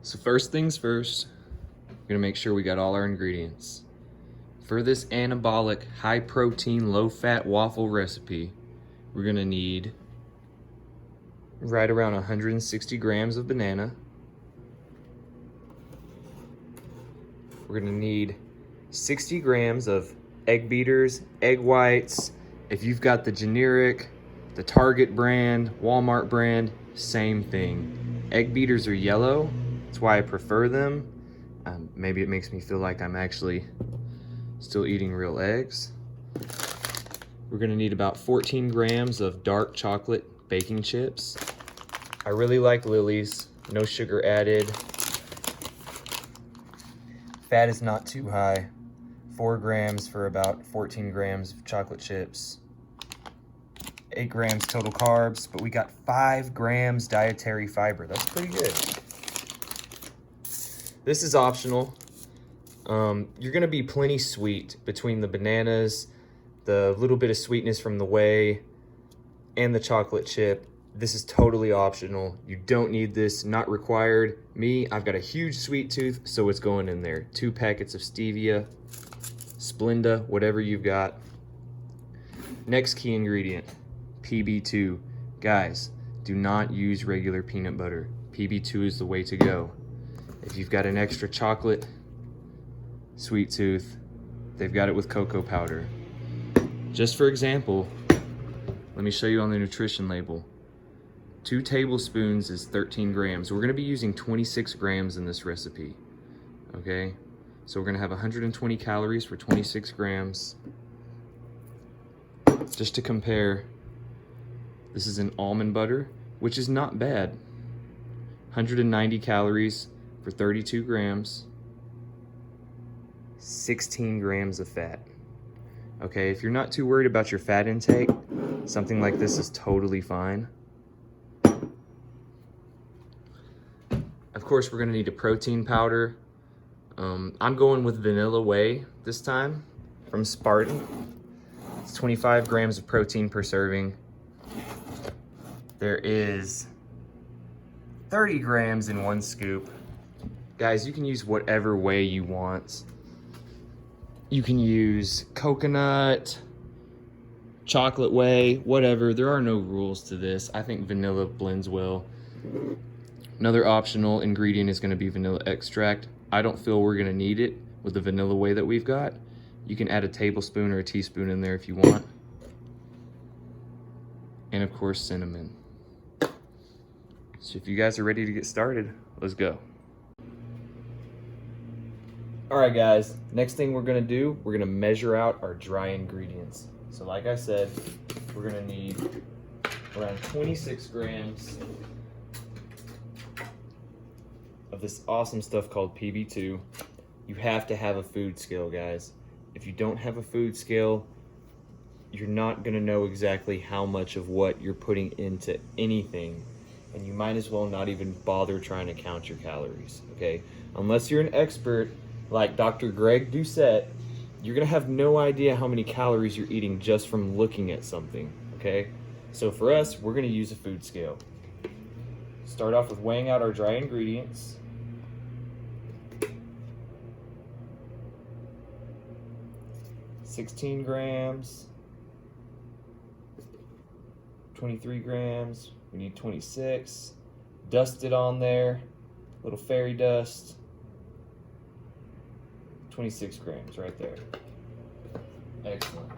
So first things first, we're gonna make sure we got all our ingredients. For this anabolic, high protein, low fat waffle recipe, we're gonna need right around 160 grams of banana. We're gonna need 60 grams of egg beaters, egg whites. If you've got the generic, the Target brand, Walmart brand, same thing. Egg beaters are yellow, that's why I prefer them. Maybe it makes me feel like I'm actually still eating real eggs. We're gonna need about 14 grams of dark chocolate baking chips. I really like Lily's, no sugar added. Fat is not too high. 4 grams for about 14 grams of chocolate chips. 8 grams total carbs, but we got 5 grams dietary fiber. That's pretty good. This is optional. You're gonna be plenty sweet between the bananas, the little bit of sweetness from the whey, and the chocolate chip. This is totally optional. You don't need this, not required. Me, I've got a huge sweet tooth, so it's going in there. 2 packets of stevia, Splenda, whatever you've got. Next key ingredient, PB2. Guys, do not use regular peanut butter. PB2 is the way to go. If you've got an extra chocolate sweet tooth, they've got it with cocoa powder. Just for example, let me show you on the nutrition label. 2 tablespoons is 13 grams. We're gonna be using 26 grams in this recipe, okay? So we're gonna have 120 calories for 26 grams. Just to compare, this is an almond butter, which is not bad. 190 calories for 32 grams. 16 grams of fat. Okay, if you're not too worried about your fat intake, something like this is totally fine. Of course, we're gonna need a protein powder. I'm going with vanilla whey this time from Spartan. It's 25 grams of protein per serving. There is 30 grams in 1 scoop. Guys, you can use whatever whey you want. You can use coconut, chocolate whey, whatever. There are no rules to this. I think vanilla blends well. Another optional ingredient is going to be vanilla extract. I don't feel we're going to need it with the vanilla whey that we've got. You can add a tablespoon or a teaspoon in there if you want. And of course, cinnamon. So if you guys are ready to get started, let's go. All right, guys, next thing we're gonna do, we're gonna measure out our dry ingredients. So like I said, we're gonna need around 26 grams of this awesome stuff called PB2. You have to have a food scale, guys. If you don't have a food scale, you're not gonna know exactly how much of what you're putting into anything. And you might as well not even bother trying to count your calories, okay? Unless you're an expert like Dr. Greg Doucette, you're gonna have no idea how many calories you're eating just from looking at something, okay? So for us, we're gonna use a food scale. Start off with weighing out our dry ingredients. $16 grams, 23 grams, we need 26. Dust it on there, little fairy dust. 26 grams right there. Excellent.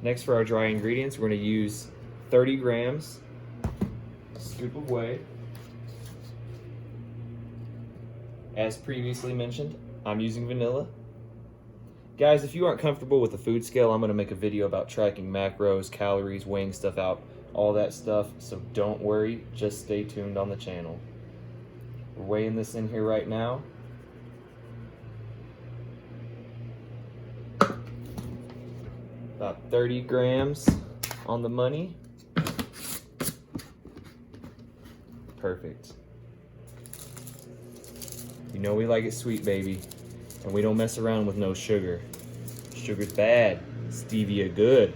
Next for our dry ingredients, we're going to use 30 grams, a scoop of whey. As previously mentioned, I'm using vanilla. Guys, if you aren't comfortable with the food scale, I'm going to make a video about tracking macros, calories, weighing stuff out, all that stuff. So don't worry, just stay tuned on the channel. We're weighing this in here right now. About 30 grams on the money. Perfect. You know we like it sweet, baby. And we don't mess around with no sugar. Sugar's bad. Stevia, good.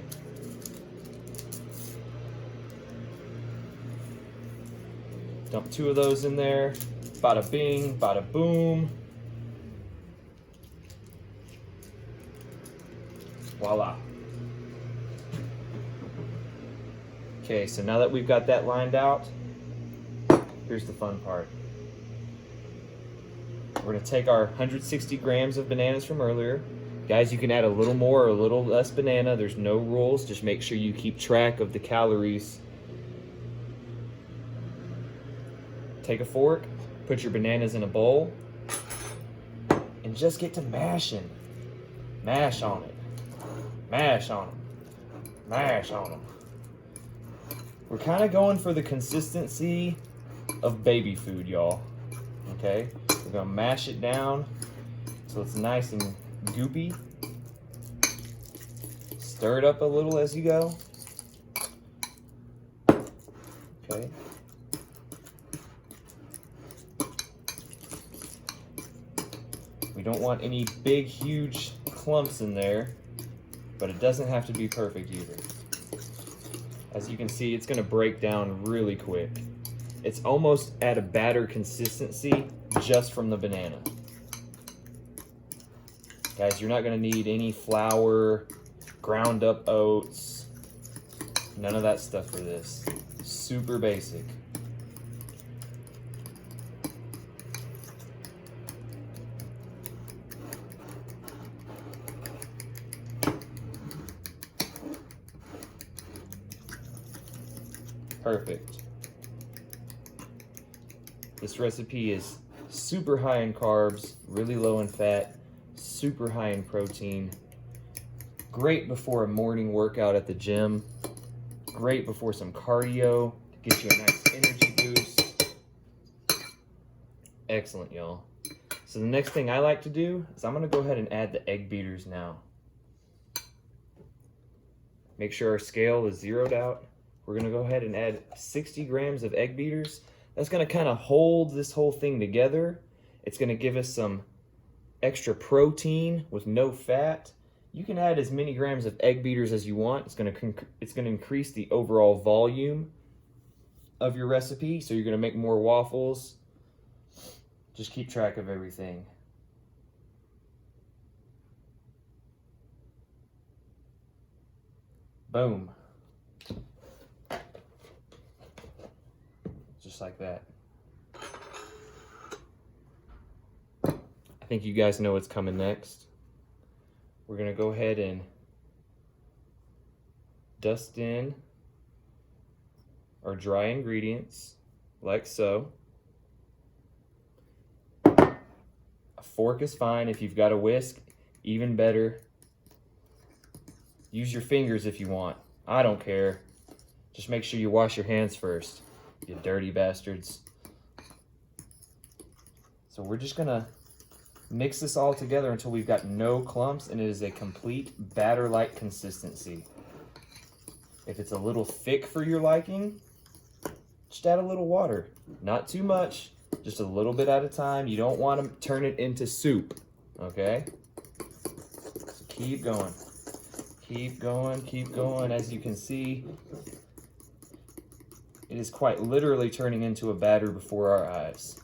Dump 2 of those in there. Bada bing, bada boom. Voila. Okay, so now that we've got that lined out, here's the fun part. We're gonna take our 160 grams of bananas from earlier. Guys, you can add a little more or a little less banana. There's no rules. Just make sure you keep track of the calories. Take a fork, put your bananas in a bowl, and just get to mashing. Mash on it. Mash on them. Mash on them. We're kind of going for the consistency of baby food, y'all. Okay? We're gonna mash it down so it's nice and goopy. Stir it up a little as you go. Okay. We don't want any big, huge clumps in there, but it doesn't have to be perfect either. As you can see, it's gonna break down really quick. It's almost at a batter consistency just from the banana. Guys, you're not gonna need any flour, ground up oats, none of that stuff for this. Super basic. Perfect. This recipe is super high in carbs, really low in fat, super high in protein. Great before a morning workout at the gym. Great before some cardio to get you a nice energy boost. Excellent, y'all. So the next thing I like to do is I'm gonna go ahead and add the egg beaters now. Make sure our scale is zeroed out. We're gonna go ahead and add 60 grams of egg beaters. That's gonna kind of hold this whole thing together. It's gonna give us some extra protein with no fat. You can add as many grams of egg beaters as you want. It's gonna increase the overall volume of your recipe, so you're gonna make more waffles. Just keep track of everything. Boom. Just like that. I think you guys know what's coming next. We're gonna go ahead and dust in our dry ingredients, like so. A fork is fine. If you've got a whisk, even better. Use your fingers if you want. I don't care. Just make sure you wash your hands first, you dirty bastards. So we're just gonna mix this all together until we've got no clumps and it is a complete batter-like consistency. If it's a little thick for your liking, just add a little water. Not too much, just a little bit at a time. You don't want to turn it into soup, okay? So keep going. Keep going, keep going. As you can see, it is quite literally turning into a batter before our eyes.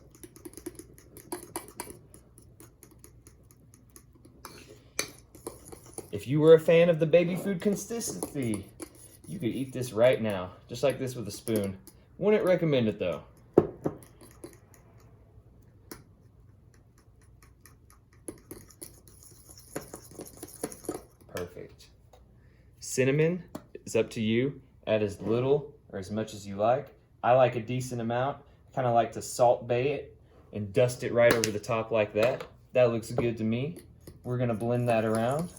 If you were a fan of the baby food consistency, you could eat this right now, just like this with a spoon. Wouldn't recommend it though. Perfect. Cinnamon is up to you. Add as little or as much as you like. I like a decent amount. I kind of like to salt bay it and dust it right over the top like that. That looks good to me. We're gonna blend that around.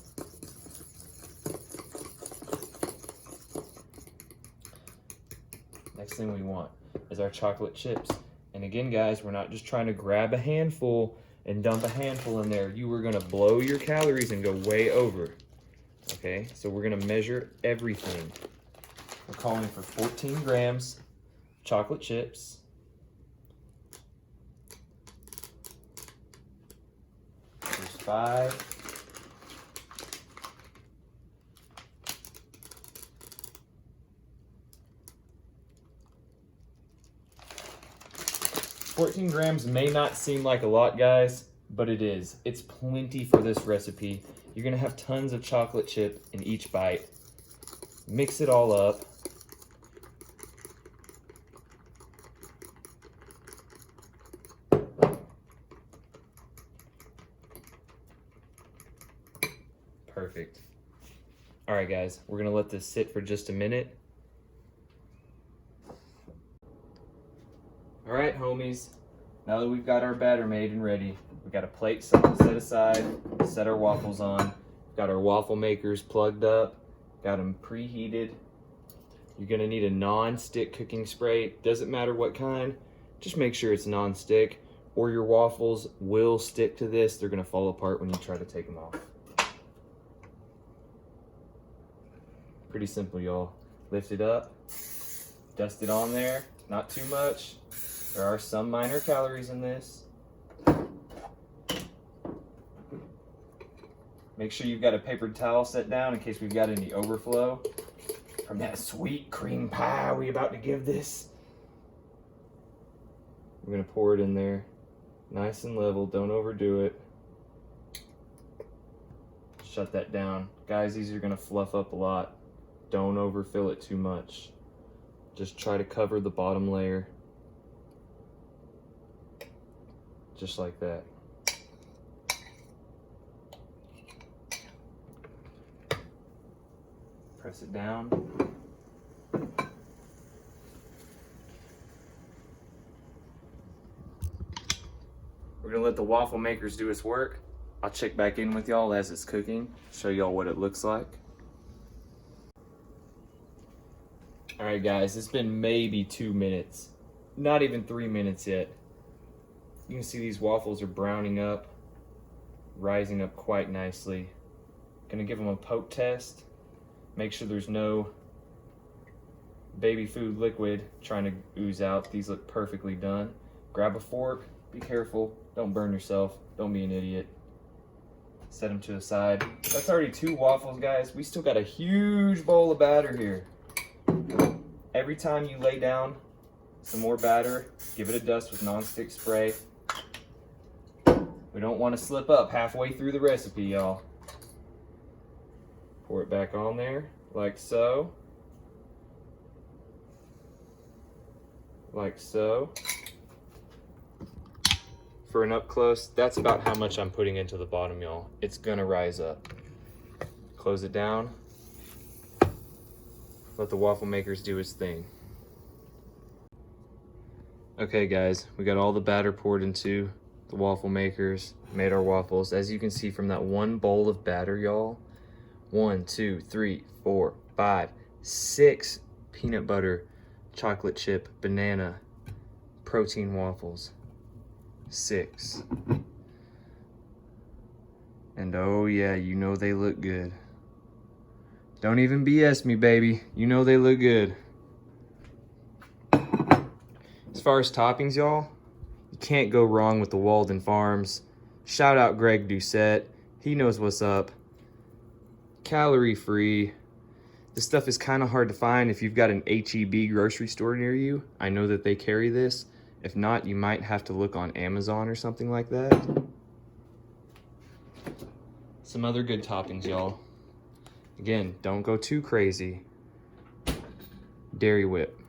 Next thing we want is our chocolate chips. And again, guys, we're not just trying to grab a handful and dump a handful in there. You are gonna blow your calories and go way over. Okay, so we're gonna measure everything. We're calling for 14 grams chocolate chips. There's 5. 14 grams may not seem like a lot, guys, but it is. It's plenty for this recipe. You're gonna have tons of chocolate chip in each bite. Mix it all up. Perfect. All right, guys, we're gonna let this sit for just a minute. All right, homies, now that we've got our batter made and ready, we've got a plate set aside, set our waffles on, got our waffle makers plugged up, got them preheated. You're gonna need a non-stick cooking spray. Doesn't matter what kind, just make sure it's non-stick or your waffles will stick to this. They're gonna fall apart when you try to take them off. Pretty simple, y'all. Lift it up, dust it on there, not too much. There are some minor calories in this. Make sure you've got a paper towel set down in case we've got any overflow from that sweet cream pie we about to give this. We're gonna pour it in there, nice and level, don't overdo it. Shut that down. Guys, these are gonna fluff up a lot. Don't overfill it too much. Just try to cover the bottom layer. Just like that. Press it down. We're gonna let the waffle makers do its work. I'll check back in with y'all as it's cooking, show y'all what it looks like. All right, guys, it's been maybe 2 minutes, not even 3 minutes yet. You can see these waffles are browning up, rising up quite nicely. Gonna give them a poke test. Make sure there's no baby food liquid trying to ooze out. These look perfectly done. Grab a fork, be careful, don't burn yourself, don't be an idiot. Set them to the side. That's already 2 waffles, guys. We still got a huge bowl of batter here. Every time you lay down some more batter, give it a dust with nonstick spray. We don't want to slip up halfway through the recipe, y'all. Pour it back on there, like so. Like so. For an up close, that's about how much I'm putting into the bottom, y'all. It's gonna rise up. Close it down. Let the waffle makers do its thing. Okay, guys, we got all the batter poured into the waffle makers, made our waffles. As you can see from that one bowl of batter, y'all, 1, 2, 3, 4, 5, 6 peanut butter, chocolate chip, banana, protein waffles. 6. And oh yeah, you know they look good. Don't even BS me, baby. You know they look good. As far as toppings, y'all, you can't go wrong with the Walden Farms. Shout out Greg Doucette. He knows what's up. Calorie free. This stuff is kind of hard to find if you've got an H-E-B grocery store near you. I know that they carry this. If not, you might have to look on Amazon or something like that. Some other good toppings, y'all. Again, don't go too crazy. Dairy Whip.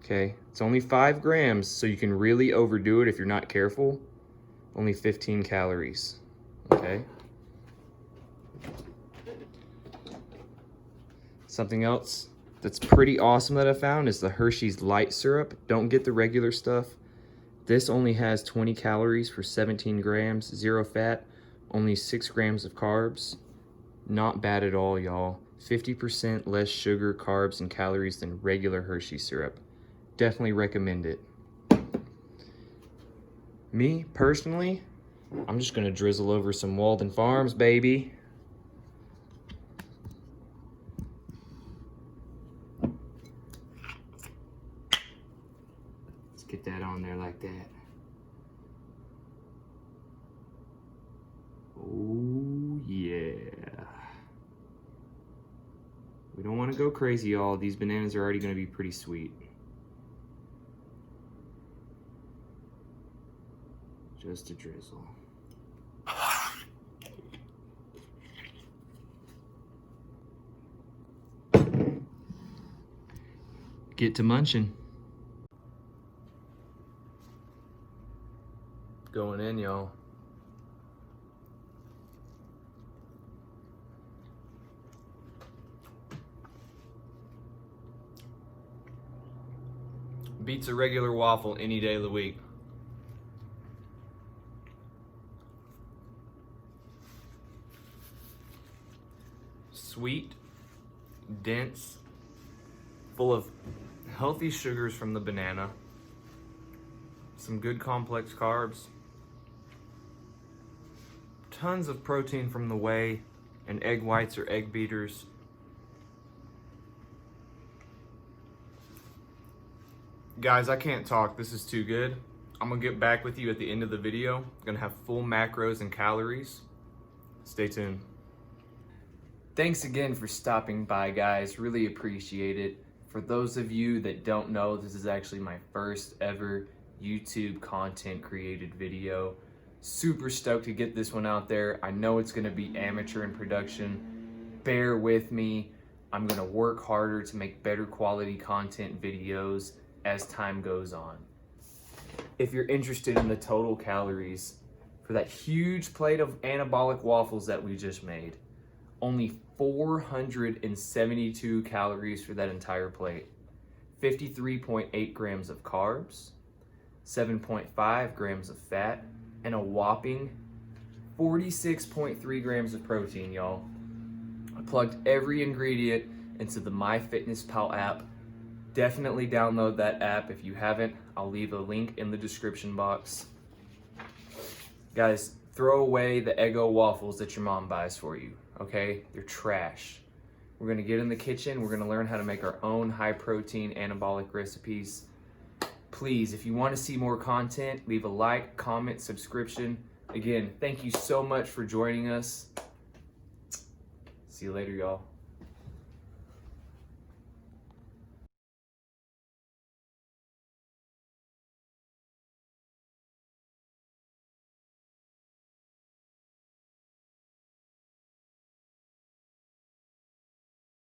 Okay, it's only 5 grams, so you can really overdo it if you're not careful. Only 15 calories, okay? Something else that's pretty awesome that I found is the Hershey's Light Syrup. Don't get the regular stuff. This only has 20 calories for 17 grams, 0 fat, only 6 grams of carbs. Not bad at all, y'all. 50% less sugar, carbs, and calories than regular Hershey syrup. Definitely recommend it. Me, personally, I'm just gonna drizzle over some Walden Farms, baby. Let's get that on there like that. Oh, yeah. We don't want to go crazy, y'all. These bananas are already going to be pretty sweet. just a drizzle. Get to munching. Going in, y'all. Beats a regular waffle any day of the week. Sweet, dense, full of healthy sugars from the banana, some good complex carbs, tons of protein from the whey and egg whites or egg beaters. Guys, I can't talk. This is too good. I'm gonna get back with you at the end of the video. I'm gonna have full macros and calories. Stay tuned. Thanks again for stopping by, guys. Really appreciate it. For those of you that don't know, this is actually my first ever YouTube content created video. Super stoked to get this one out there. I know it's gonna be amateur in production. Bear with me. I'm gonna work harder to make better quality content videos as time goes on. If you're interested in the total calories for that huge plate of anabolic waffles that we just made, only 472 calories for that entire plate, 53.8 grams of carbs, 7.5 grams of fat, and a whopping 46.3 grams of protein, y'all. I plugged every ingredient into the MyFitnessPal app. Definitely download that app if you haven't. I'll leave a link in the description box. Guys, throw away the Eggo waffles that your mom buys for you, okay? They're trash. We're gonna get in the kitchen. We're gonna learn how to make our own high protein anabolic recipes. Please, if you wanna see more content, leave a like, comment, subscription. Again, thank you so much for joining us. See you later, y'all.